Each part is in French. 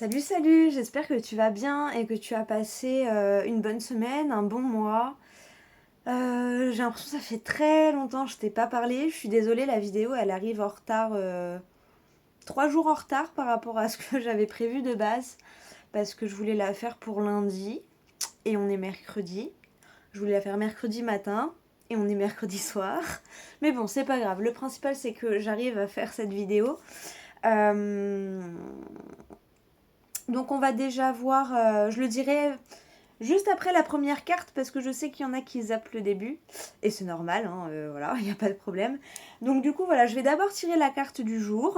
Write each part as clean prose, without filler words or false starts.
Salut, salut, j'espère que tu vas bien et que tu as passé une bonne semaine, un bon mois. J'ai l'impression que ça fait très longtemps que je t'ai pas parlé. Je suis désolée, la vidéo elle arrive en retard, 3 jours en retard par rapport à ce que j'avais prévu de base, parce que je voulais la faire pour lundi et on est mercredi. Je voulais la faire mercredi matin et on est mercredi soir. Mais bon, c'est pas grave. Le principal c'est que j'arrive à faire cette vidéo. Euh, Donc on va déjà voir, je le dirai juste après la première carte parce que je sais qu'il y en a qui zappent le début. Et c'est normal, hein, voilà, il n'y a pas de problème. Donc du coup voilà, je vais d'abord tirer la carte du jour,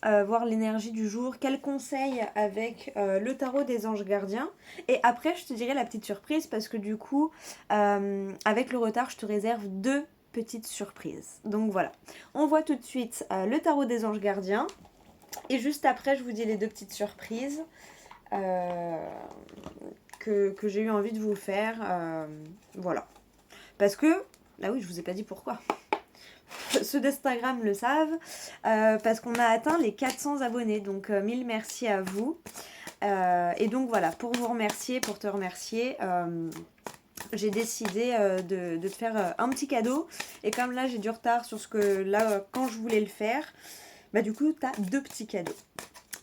voir l'énergie du jour, quel conseil avec le tarot des anges gardiens. Et après je te dirai la petite surprise parce que du coup, avec le retard, je te réserve deux petites surprises. Donc voilà, on voit tout de suite le tarot des anges gardiens. Et juste après, je vous dis les deux petites surprises euh, que j'ai eu envie de vous faire. Voilà. Parce que, là oui, je vous ai pas dit pourquoi. Ceux d'Instagram le savent. Parce qu'on a atteint les 400 abonnés. Donc, mille merci à vous. Et donc voilà, pour vous remercier, pour te remercier, j'ai décidé de te faire un petit cadeau. Et comme là, j'ai du retard sur ce que là, quand je voulais le faire, bah du coup, tu as deux petits cadeaux.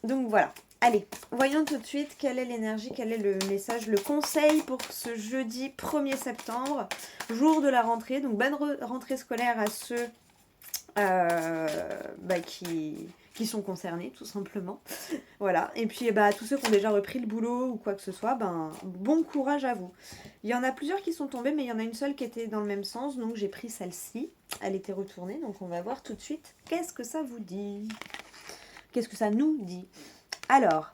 Donc voilà. Allez, voyons tout de suite quelle est l'énergie, quel est le message, le conseil pour ce jeudi 1er septembre, jour de la rentrée. Donc bonne rentrée scolaire à ceux qui sont concernés, tout simplement. Voilà. Et puis à tous ceux qui ont déjà repris le boulot ou quoi que ce soit, bon courage à vous. Il y en a plusieurs qui sont tombés, mais il y en a une seule qui était dans le même sens, donc j'ai pris celle-ci. Elle était retournée, donc on va voir tout de suite qu'est-ce que ça vous dit. Qu'est-ce que ça nous dit? Alors,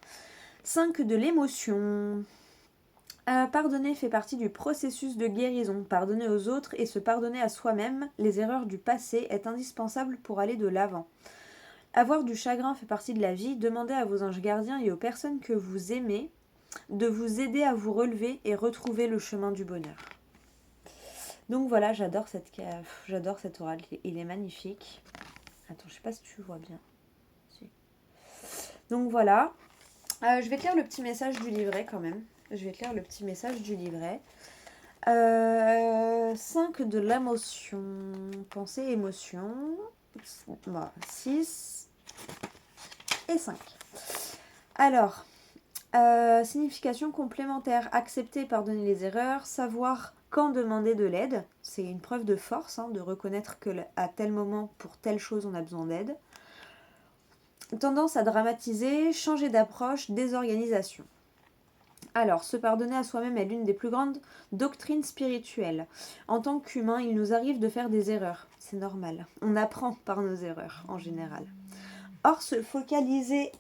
5 de l'émotion. Pardonner fait partie du processus de guérison. Pardonner aux autres et se pardonner à soi-même les erreurs du passé est indispensable pour aller de l'avant. Avoir du chagrin fait partie de la vie. Demandez à vos anges gardiens et aux personnes que vous aimez de vous aider à vous relever et retrouver le chemin du bonheur. Donc voilà, j'adore cet oral, il est magnifique. Attends, je sais pas si tu vois bien. Si. Donc voilà. Je vais te lire le petit message du livret quand même. Je vais te lire le petit message du livret. 5 de l'émotion. Pensée, émotion. 6 et 5. Alors, signification complémentaire. Accepter et pardonner les erreurs. Savoir quand demander de l'aide. C'est une preuve de force, de reconnaître qu'à tel moment, pour telle chose, on a besoin d'aide. Tendance à dramatiser, changer d'approche, désorganisation. Alors, se pardonner à soi-même est l'une des plus grandes doctrines spirituelles. En tant qu'humain, il nous arrive de faire des erreurs. C'est normal. On apprend par nos erreurs, en général. Or, se focaliser...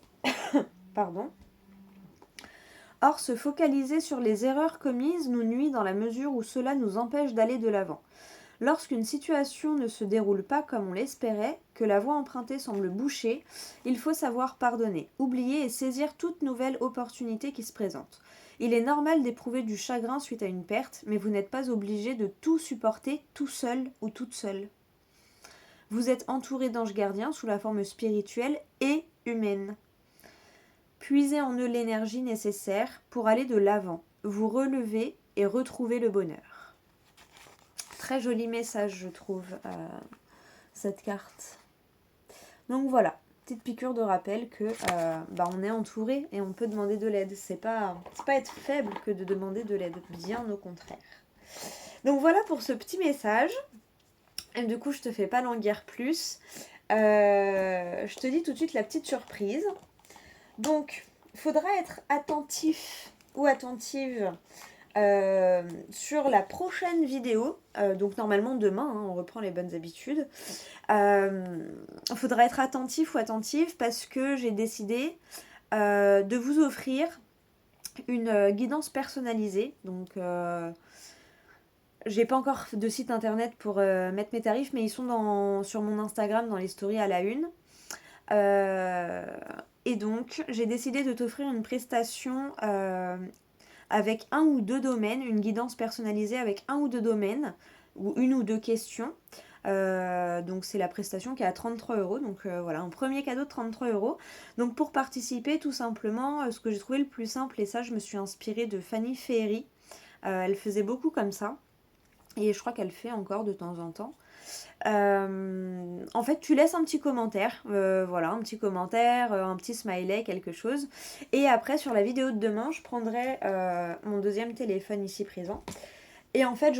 Pardon. Or, se focaliser sur les erreurs commises nous nuit dans la mesure où cela nous empêche d'aller de l'avant. Lorsqu'une situation ne se déroule pas comme on l'espérait, que la voie empruntée semble bouchée, il faut savoir pardonner, oublier et saisir toute nouvelle opportunité qui se présente. Il est normal d'éprouver du chagrin suite à une perte, mais vous n'êtes pas obligé de tout supporter tout seul ou toute seule. Vous êtes entouré d'anges gardiens sous la forme spirituelle et humaine. Puisez en eux l'énergie nécessaire pour aller de l'avant, vous relever et retrouver le bonheur. Très joli message, je trouve, cette carte. Donc voilà, petite piqûre de rappel que on est entouré et on peut demander de l'aide. C'est pas être faible que de demander de l'aide, bien au contraire. Donc voilà pour ce petit message. Et du coup, je te fais pas languir plus. Je te dis tout de suite la petite surprise. Donc, il faudra être attentif ou attentive sur la prochaine vidéo, donc normalement demain, on reprend les bonnes habitudes. Il faudra être attentif ou attentive parce que j'ai décidé de vous offrir une guidance personnalisée. Donc, j'ai pas encore de site internet pour mettre mes tarifs, mais ils sont sur mon Instagram dans les stories à la une. Et donc, j'ai décidé de t'offrir une prestation avec un ou deux domaines, une guidance personnalisée avec un ou deux domaines, ou une ou deux questions. Donc c'est la prestation qui est à 33 euros. Donc voilà, un premier cadeau de 33 euros. Donc pour participer, tout simplement, ce que j'ai trouvé le plus simple, et ça je me suis inspirée de Fanny Ferry. Elle faisait beaucoup comme ça. Et je crois qu'elle fait encore de temps en temps. En fait, tu laisses un petit commentaire, voilà, un petit commentaire, un petit smiley, quelque chose. Et après, sur la vidéo de demain, je prendrai mon deuxième téléphone ici présent. Et en fait,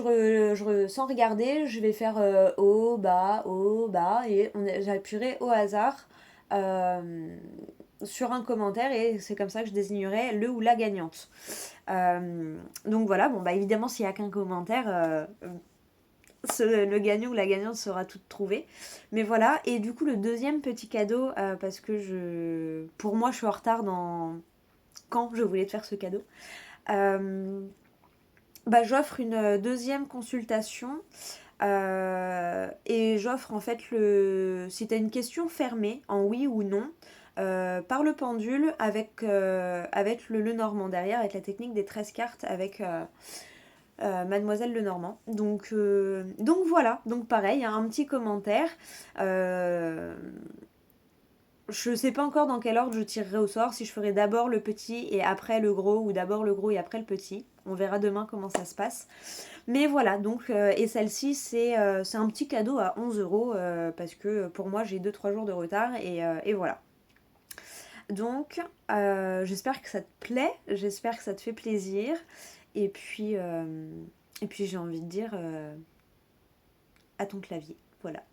sans regarder, je vais faire haut, bas, et j'appuierai au hasard sur un commentaire, et c'est comme ça que je désignerai le ou la gagnante. Donc voilà, bon bah évidemment, s'il n'y a qu'un commentaire, le gagnant ou la gagnante sera toute trouvée. Mais voilà, et du coup le deuxième petit cadeau, parce que pour moi je suis en retard dans quand je voulais te faire ce cadeau, bah, j'offre une deuxième consultation. Et j'offre en fait si tu as une question fermée en oui ou non, par le pendule avec le Lenormand derrière, avec la technique des 13 cartes avec Mademoiselle Lenormand. Donc voilà, donc pareil, hein, un petit commentaire. Je sais pas encore dans quel ordre je tirerai au sort, si je ferai d'abord le petit et après le gros, ou d'abord le gros et après le petit. On verra demain comment ça se passe. Mais voilà, donc, et celle-ci, c'est un petit cadeau à 11 euros, parce que pour moi, j'ai 2-3 jours de retard, et voilà. Donc, j'espère que ça te plaît, j'espère que ça te fait plaisir. Et puis j'ai envie de dire à ton clavier. Voilà.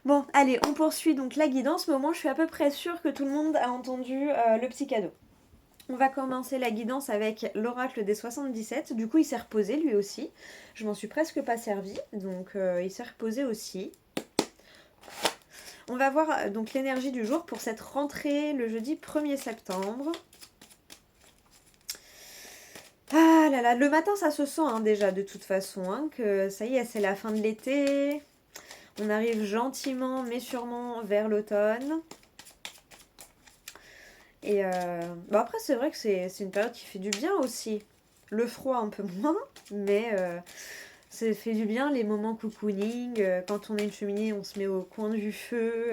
Bon, allez, on poursuit donc la guidance, mais au moins je suis à peu près sûre que tout le monde a entendu le petit cadeau. On va commencer la guidance avec l'oracle des 77. Du coup, il s'est reposé lui aussi. Je m'en suis presque pas servi, donc il s'est reposé aussi. On va voir donc l'énergie du jour pour cette rentrée le jeudi 1er septembre. Ah là là, le matin ça se sent hein, déjà de toute façon, hein, que ça y est, c'est la fin de l'été. On arrive gentiment mais sûrement vers l'automne. Et bon après c'est vrai que c'est une période qui fait du bien aussi. Le froid un peu moins, mais ça fait du bien les moments cocooning. Quand on a une cheminée, on se met au coin du feu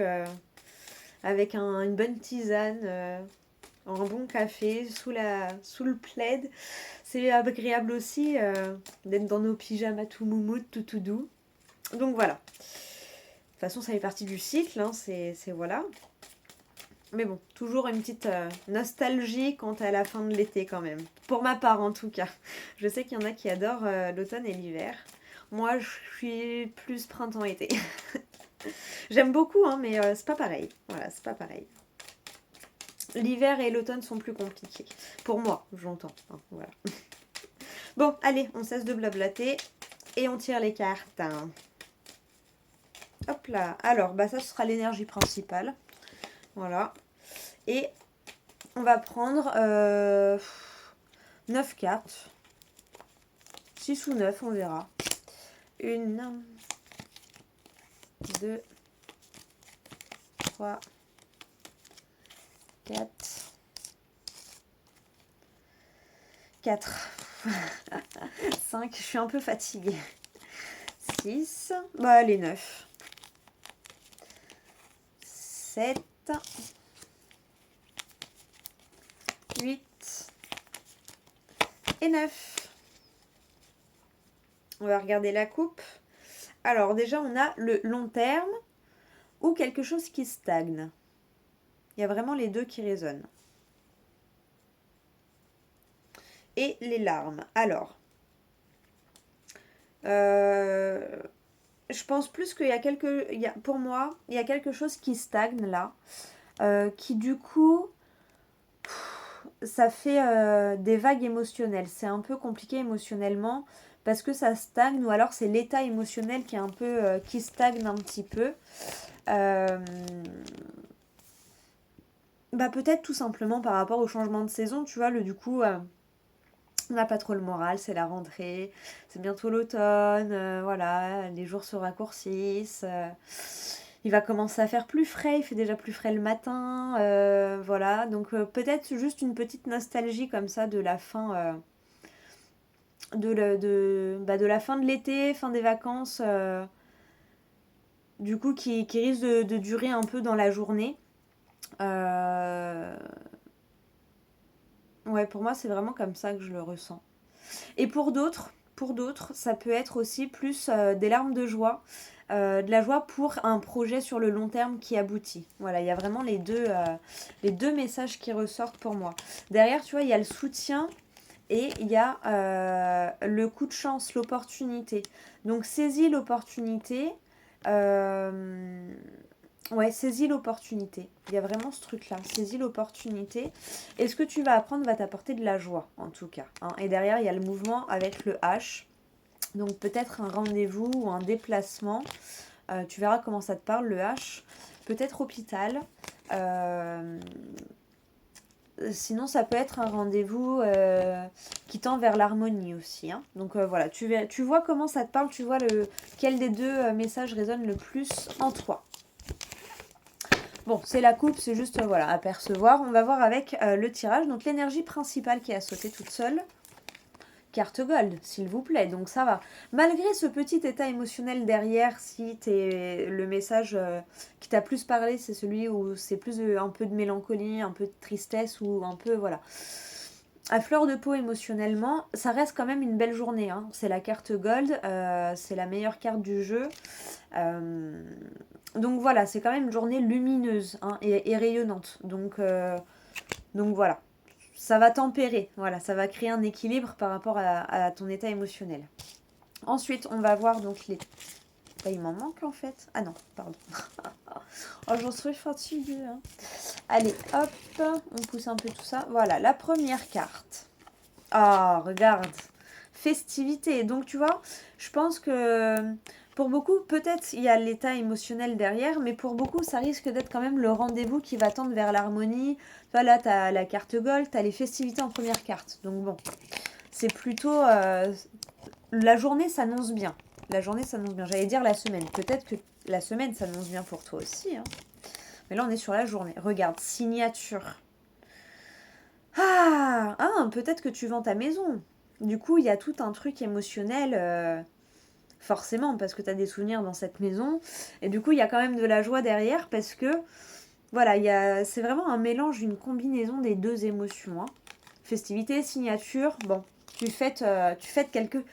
avec une bonne tisane, un bon café sous le plaid. C'est agréable aussi d'être dans nos pyjamas tout moumoutes, tout doux. Donc voilà. De toute façon, ça fait partie du cycle, hein, c'est voilà. Mais bon, toujours une petite nostalgie quant à la fin de l'été quand même. Pour ma part en tout cas. Je sais qu'il y en a qui adorent l'automne et l'hiver. Moi, je suis plus printemps-été. J'aime beaucoup, hein, mais c'est pas pareil. Voilà, c'est pas pareil. L'hiver et l'automne sont plus compliqués. Pour moi, j'entends. Hein, voilà. Bon, allez, on cesse de blablater et on tire les cartes. Hop là. Alors, bah ça, ce sera l'énergie principale. Voilà. Et on va prendre 9 cartes. 6 ou 9, on verra. 1, 2, 3, 4, 4, 5, je suis un peu fatiguée. 6, bah allez 9. 7, 8 et 9. On va regarder la coupe. Alors déjà, on a le long terme ou quelque chose qui stagne. Il y a vraiment les deux qui résonnent. Et les larmes. Alors, je pense plus qu'il y a pour moi, il y a quelque chose qui stagne là, qui du coup, ça fait des vagues émotionnelles. C'est un peu compliqué émotionnellement parce que ça stagne, ou alors c'est l'état émotionnel qui est un peu qui stagne un petit peu. Bah peut-être tout simplement par rapport au changement de saison, tu vois, du coup, on n'a pas trop le moral, c'est la rentrée, c'est bientôt l'automne, voilà, les jours se raccourcissent, il va commencer à faire plus frais, il fait déjà plus frais le matin, voilà, donc peut-être juste une petite nostalgie comme ça de la fin, de la fin de l'été, fin des vacances, du coup qui risque de durer un peu dans la journée. Ouais, pour moi, c'est vraiment comme ça que je le ressens. Et pour d'autres, ça peut être aussi plus des larmes de joie, de la joie pour un projet sur le long terme qui aboutit. Voilà, il y a vraiment les deux messages qui ressortent pour moi. Derrière, tu vois, il y a le soutien et il y a le coup de chance, l'opportunité. Donc, saisis l'opportunité. Euh, Ouais, saisis l'opportunité. Il y a vraiment ce truc-là. Saisis l'opportunité. Et ce que tu vas apprendre va t'apporter de la joie, en tout cas. Hein. Et derrière, il y a le mouvement avec le H. Donc peut-être un rendez-vous ou un déplacement. Tu verras comment ça te parle, le H. Peut-être hôpital. Euh, Sinon, ça peut être un rendez-vous qui tend vers l'harmonie aussi. Hein. Donc voilà, tu vois comment ça te parle. Tu vois quel des deux messages résonne le plus en toi. Bon, c'est la coupe, c'est juste voilà, à percevoir. On va voir avec le tirage. Donc l'énergie principale qui a sauté toute seule. Carte gold, s'il vous plaît. Donc ça va. Malgré ce petit état émotionnel derrière, si le message qui t'a plus parlé, c'est celui où c'est plus un peu de mélancolie, un peu de tristesse ou un peu voilà. À fleur de peau émotionnellement, ça reste quand même une belle journée. Hein. C'est la carte gold, c'est la meilleure carte du jeu. Donc voilà, c'est quand même une journée lumineuse hein, et rayonnante. Donc voilà, ça va tempérer. Voilà, ça va créer un équilibre par rapport à ton état émotionnel. Ensuite, on va voir donc les... Bah, il m'en manque en fait. Ah non, pardon. Oh, j'en suis fatiguée. Hein. Allez, hop, on pousse un peu tout ça. Voilà, la première carte. Ah, regarde. Festivité. Donc, tu vois, je pense que pour beaucoup, peut-être il y a l'état émotionnel derrière, mais pour beaucoup, ça risque d'être quand même le rendez-vous qui va tendre vers l'harmonie. Voilà, tu as la carte gold, tu as les festivités en première carte. Donc, bon, c'est plutôt... la journée s'annonce bien. La journée s'annonce bien. J'allais dire la semaine. Peut-être que la semaine s'annonce bien pour toi aussi. Hein. Mais là, on est sur la journée. Regarde, signature. Peut-être que tu vends ta maison. Du coup, il y a tout un truc émotionnel, forcément, parce que tu as des souvenirs dans cette maison. Et du coup, il y a quand même de la joie derrière, parce que, voilà, c'est vraiment un mélange, une combinaison des deux émotions. Hein. Festivité, signature, bon, tu fêtes quelques...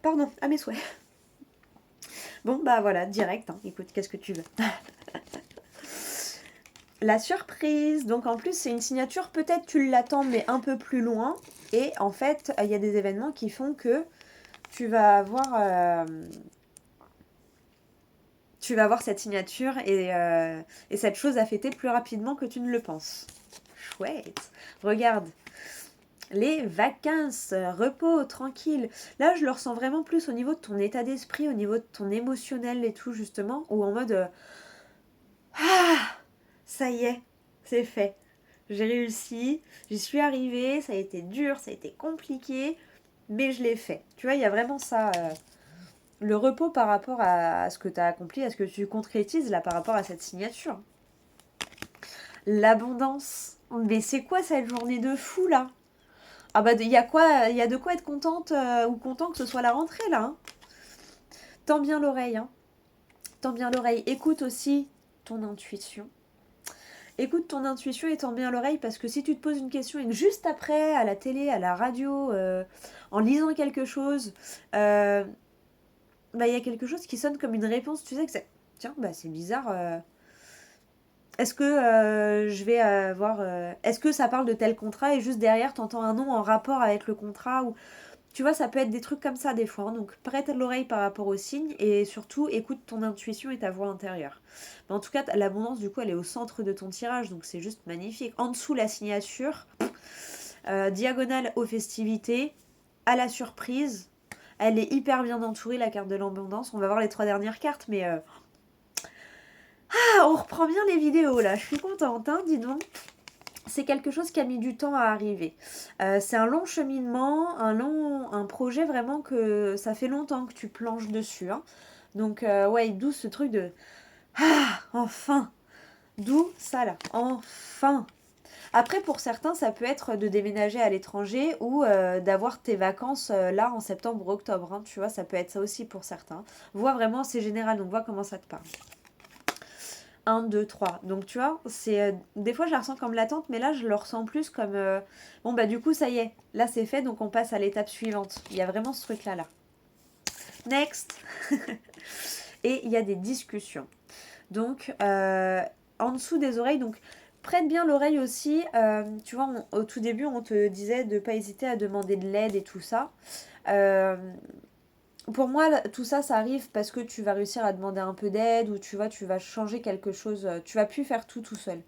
Pardon, à mes souhaits. Bon, bah voilà, direct, hein. Écoute, qu'est-ce que tu veux? La surprise. Donc en plus, c'est une signature, peut-être tu l'attends, mais un peu plus loin. Et en fait, il y a des événements qui font que tu vas avoir cette signature et cette chose à fêter plus rapidement que tu ne le penses. Chouette. Regarde. Les vacances, repos, tranquille. Là, je le ressens vraiment plus au niveau de ton état d'esprit, au niveau de ton émotionnel et tout, justement. Ou en mode... ça y est, c'est fait. J'ai réussi, j'y suis arrivée, ça a été dur, ça a été compliqué, mais je l'ai fait. Tu vois, il y a vraiment ça, le repos par rapport à ce que tu as accompli, à ce que tu concrétises là par rapport à cette signature. L'abondance. Mais c'est quoi cette journée de fou là? Ah bah il y a quoi, il y a de quoi être contente ou content que ce soit la rentrée là. Hein. Tends bien l'oreille, hein. Tends bien l'oreille. Écoute aussi ton intuition. Écoute ton intuition et tends bien l'oreille parce que si tu te poses une question et que juste après, à la télé, à la radio, en lisant quelque chose, il y a quelque chose qui sonne comme une réponse, tu sais que c'est... Tiens, c'est bizarre. Est-ce que je vais avoir... est-ce que ça parle de tel contrat et juste derrière, t'entends un nom en rapport avec le contrat ou... Tu vois, ça peut être des trucs comme ça des fois. Hein. Donc, prête l'oreille par rapport aux signes et surtout, écoute ton intuition et ta voix intérieure. Mais en tout cas, l'abondance, du coup, elle est au centre de ton tirage. Donc, c'est juste magnifique. En dessous, la signature. Diagonale aux festivités. À la surprise. Elle est hyper bien entourée, la carte de l'abondance. On va voir les 3 dernières cartes, mais... on reprend bien les vidéos, là. Je suis contente, hein, dis donc. C'est quelque chose qui a mis du temps à arriver. C'est un long cheminement, un projet vraiment que ça fait longtemps que tu planches dessus. Hein. Donc ouais, d'où ce truc de... Ah, enfin. D'où ça là, enfin. Après, pour certains, ça peut être de déménager à l'étranger ou d'avoir tes vacances là en septembre ou octobre. Hein, tu vois, ça peut être ça aussi pour certains. Vois vraiment, c'est général, donc vois comment ça te parle. 1, 2, 3. Donc tu vois, c'est des fois je la ressens comme l'attente, mais là je le ressens plus comme bon bah du coup ça y est, là c'est fait, donc on passe à l'étape suivante. Il y a vraiment ce truc là. Next. Et il y a des discussions. Donc en dessous des oreilles, donc prête bien l'oreille aussi. Tu vois, au tout début on te disait de ne pas hésiter à demander de l'aide et tout ça. Euh, pour moi, tout ça, ça arrive parce que tu vas réussir à demander un peu d'aide ou tu vois, tu vas changer quelque chose. Tu vas plus faire tout seul.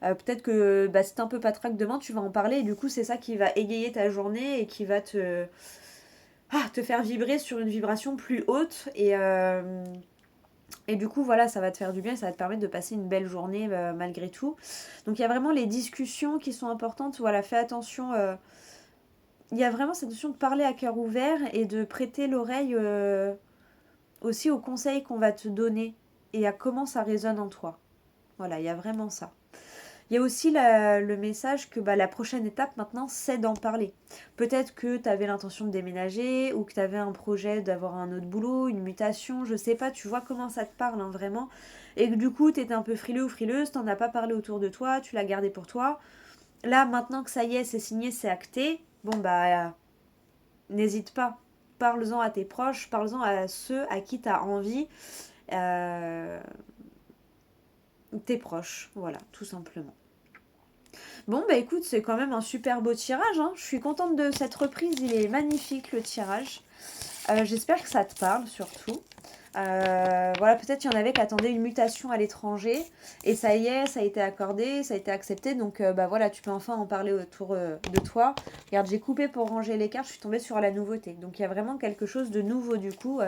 Peut-être que bah, si t'es un peu patraque demain, tu vas en parler et du coup, c'est ça qui va égayer ta journée et qui va te faire vibrer sur une vibration plus haute. Et du coup, voilà, ça va te faire du bien et ça va te permettre de passer une belle journée malgré tout. Donc, il y a vraiment les discussions qui sont importantes. Voilà, fais attention. Il y a vraiment cette notion de parler à cœur ouvert et de prêter l'oreille aussi aux conseils qu'on va te donner et à comment ça résonne en toi. Voilà, il y a vraiment ça. Il y a aussi le message que bah, la prochaine étape maintenant, c'est d'en parler. Peut-être que tu avais l'intention de déménager ou que tu avais un projet d'avoir un autre boulot, une mutation, je sais pas, tu vois comment ça te parle hein, vraiment. Et que du coup, tu étais un peu frileux ou frileuse, t'en as pas parlé autour de toi, tu l'as gardé pour toi. Là, maintenant que ça y est, c'est signé, c'est acté, bon bah, n'hésite pas. Parle-en à tes proches, parle-en à ceux à qui tu as envie. Euh, tes proches, voilà, tout simplement. Bon, bah écoute, c'est quand même un super beau tirage. Hein. Je suis contente de cette reprise, il est magnifique le tirage. J'espère que ça te parle surtout. Voilà, peut-être qu'il y en avait qui attendaient une mutation à l'étranger. Et ça y est, ça a été accordé, ça a été accepté. Donc bah voilà, tu peux enfin en parler autour de toi. Regarde, j'ai coupé pour ranger les cartes, je suis tombée sur la nouveauté. Donc il y a vraiment quelque chose de nouveau du coup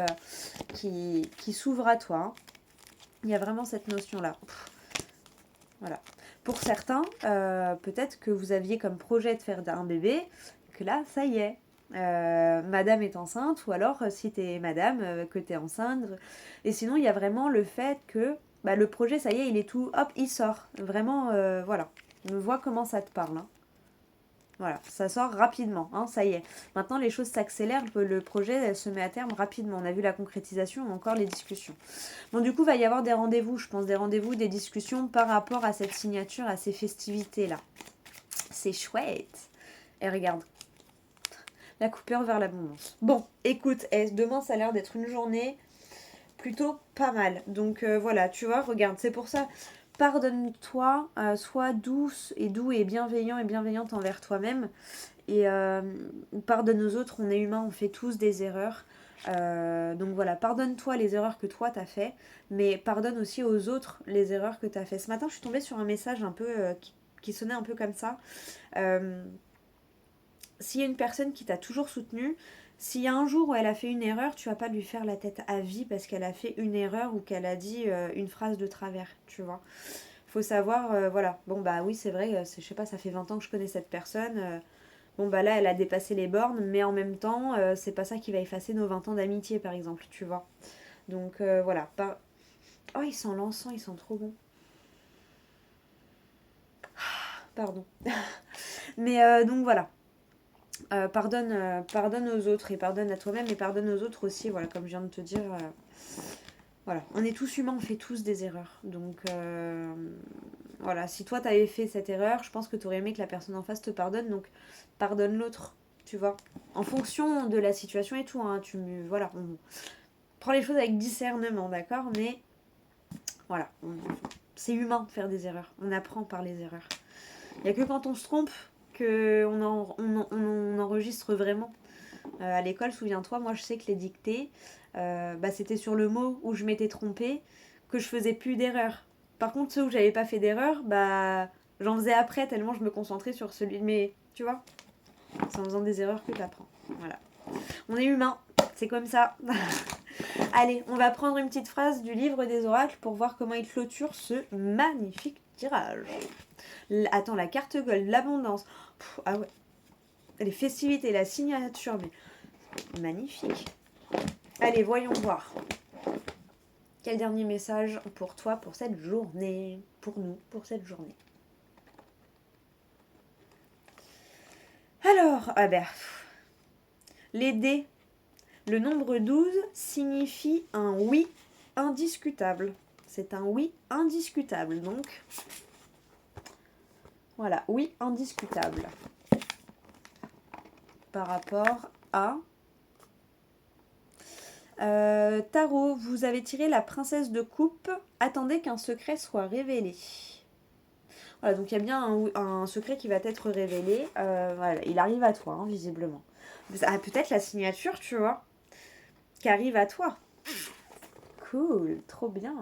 qui s'ouvre à toi. Hein. Il y a vraiment cette notion-là. Voilà. Pour certains, peut-être que vous aviez comme projet de faire un bébé, que là, ça y est. Madame est enceinte, ou alors si t'es madame, que t'es enceinte. Et sinon, il y a vraiment le fait que bah, le projet, ça y est, il est tout, hop, il sort. Vraiment, voilà. On voit comment ça te parle. Hein. Voilà, ça sort rapidement, hein, ça y est. Maintenant, les choses s'accélèrent, le projet se met à terme rapidement. On a vu la concrétisation, ou encore les discussions. Bon, du coup, il va y avoir des rendez-vous, je pense, des rendez-vous, des discussions par rapport à cette signature, à ces festivités-là. C'est chouette. Et regarde, la coupure vers l'abondance. Bon, écoute, demain, ça a l'air d'être une journée plutôt pas mal. Donc voilà, tu vois, regarde, c'est pour ça, pardonne-toi, sois douce et doux et bienveillant et bienveillante envers toi-même. Et pardonne aux autres, on est humain, on fait tous des erreurs. Donc voilà, pardonne-toi les erreurs que toi t'as fait, mais pardonne aussi aux autres les erreurs que t'as fait. Ce matin, je suis tombée sur un message un peu qui sonnait un peu comme ça. S'il y a une personne qui t'a toujours soutenu, s'il y a un jour où elle a fait une erreur, tu vas pas lui faire la tête à vie parce qu'elle a fait une erreur ou qu'elle a dit une phrase de travers, tu vois. Faut savoir, voilà, bon bah oui c'est vrai, je sais pas, ça fait 20 ans que je connais cette personne. Bon bah là elle a dépassé les bornes, mais en même temps c'est pas ça qui va effacer nos 20 ans d'amitié par exemple, tu vois. Donc voilà. Oh ils sont l'encens, ils sont trop bons. Pardon. Mais donc voilà. Pardonne aux autres et pardonne à toi-même et pardonne aux autres aussi, voilà, comme je viens de te dire. Voilà, on est tous humains, on fait tous des erreurs. Donc voilà, si toi t'avais fait cette erreur, je pense que t'aurais aimé que la personne en face te pardonne, donc pardonne l'autre, tu vois. En fonction de la situation et tout, hein, voilà, on prend les choses avec discernement, d'accord. Mais voilà, c'est humain de faire des erreurs, on apprend par les erreurs. Il n'y a que quand on se trompe qu'on enregistre vraiment. À l'école, souviens-toi, moi je sais que les dictées, c'était sur le mot où je m'étais trompée que je faisais plus d'erreurs. Par contre, ceux où j'avais pas fait d'erreur, j'en faisais après tellement je me concentrais sur celui. Mais tu vois, c'est en faisant des erreurs que j'apprends. Voilà. On est humain, c'est comme ça. Allez, on va prendre une petite phrase du livre des oracles pour voir comment il clôture ce magnifique tirage. Attends, la carte gold, l'abondance. Ah ouais. Les festivités, la signature, mais magnifique. Allez, voyons voir. Quel dernier message pour toi, pour cette journée? Pour nous, pour cette journée. Alors, les dés. Le nombre 12 signifie un oui indiscutable. C'est un oui indiscutable, donc voilà, oui indiscutable. Par rapport à... Tarot, vous avez tiré la princesse de coupe. Attendez qu'un secret soit révélé. Voilà, donc il y a bien un secret qui va être révélé. Voilà, il arrive à toi, hein, visiblement. Ah, peut-être la signature, tu vois, qui arrive à toi. Cool, trop bien.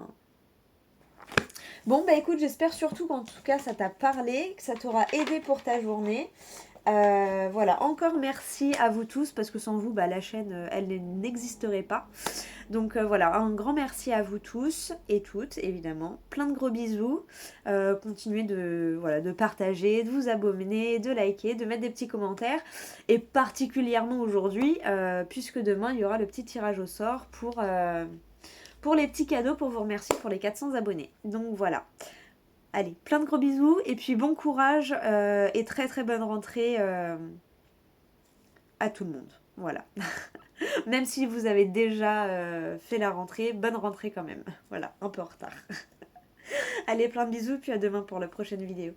Bon, bah écoute, j'espère surtout qu'en tout cas ça t'a parlé, que ça t'aura aidé pour ta journée. Voilà, encore merci à vous tous parce que sans vous, bah, la chaîne, elle n'existerait pas. Donc voilà, un grand merci à vous tous et toutes, évidemment. Plein de gros bisous. Continuez de partager, de vous abonner, de liker, de mettre des petits commentaires. Et particulièrement aujourd'hui, puisque demain, il y aura le petit tirage au sort pour les petits cadeaux, pour vous remercier pour les 400 abonnés. Donc voilà. Allez, plein de gros bisous et puis bon courage et très très bonne rentrée à tout le monde. Voilà. Même si vous avez déjà fait la rentrée, bonne rentrée quand même. Voilà, un peu en retard. Allez, plein de bisous, puis à demain pour la prochaine vidéo.